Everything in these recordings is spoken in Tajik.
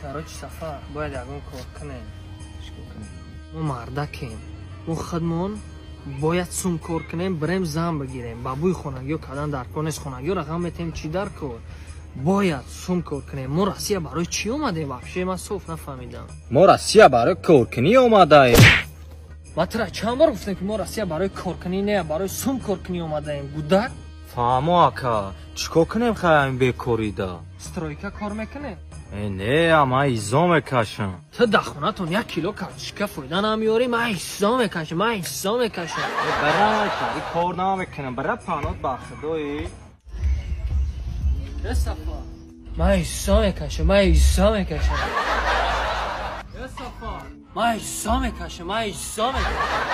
Короче, Сафар, бояд ягон кор кунем. Мо мардакем. Мо худмон бояд сум кор кунем, бирем зам бигирем. Бабуи хонагиё кадан дар кор нест, хонагиё рақам метем чи дар кор. Бояд сум кор кунем. Мо Россия барои чӣ омадем? Вообще ман соф нафаҳмидам. Мо Россия барои коркунӣ омадаем. Матра чанд бор гуфтем ки мо Россия барои коркунӣ не, барои сум коркунӣ омадаем. Гудак? Фаҳмо ака, чикор кунем хаям бекорида? Стройка кор мекунем. Не, ама изо мекашам. Ту дар хонатон 1 кило картошка фоида намеёрӣ? Ман изо мекашам, ман изо мекашам. Бара, кари кор намекунам. Бара панот ба худои. Э Сафа, ман изо мекашам, ман изо мекашам. Э Сафа, ман изо мекашам, ман изо мекашам.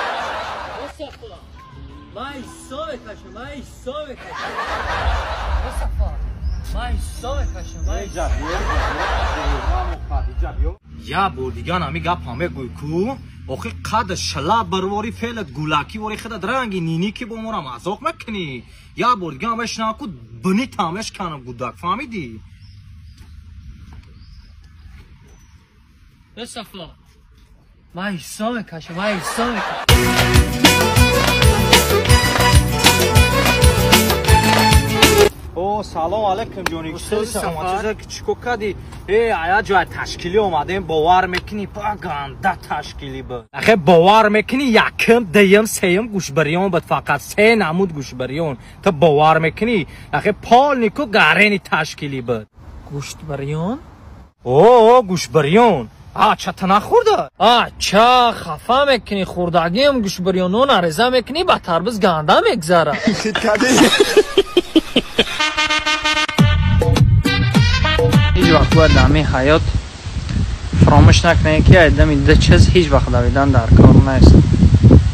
Э Сафа, ман изо мекашам, ман изо мекашам. Э Сафа, ман изо мекашам, ман изо мекашам. Я бор дигар ҳами гапам мегӯй ку? Охи қад шала барвори феълат гулаки вори худат ранги нини ки бо мора мазоқ мекунӣ. Я бор дигар ҳамаи шунава ку бини тамеш канам гудак, фаҳмидӣ? Э Сафа, ман изо мекашам, ман изо мекашам. О, салом алейкум ҷони. Чиза ки чико кади? Ая ҷоя ташкилӣ омадем, бовар мекунӣ па ганда ташкилӣ буд. Ахе бовар мекунӣ якум, дуюм, сеюм гӯшбариён буд, фақат 3 намуд гӯшбариён. Ту бовар мекунӣ? Ахе полнику гарени ташкилӣ буд. Гӯштбариён? О, гӯшбариён. Чата нахӯрда? Ча хафа мекунӣ, хӯрдагиам гӯштбариёнон ареза мекунӣ, ба тарбиз ганда мегзара. هیچ وقت باید در همین حیات فراموش نکنه که ایدمی ده چیز هیچ وقت دویدن در کار نیست.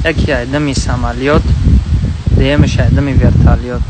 یکی ایدمی عملیات، دیگه‌ش ایدمی ورتالیات.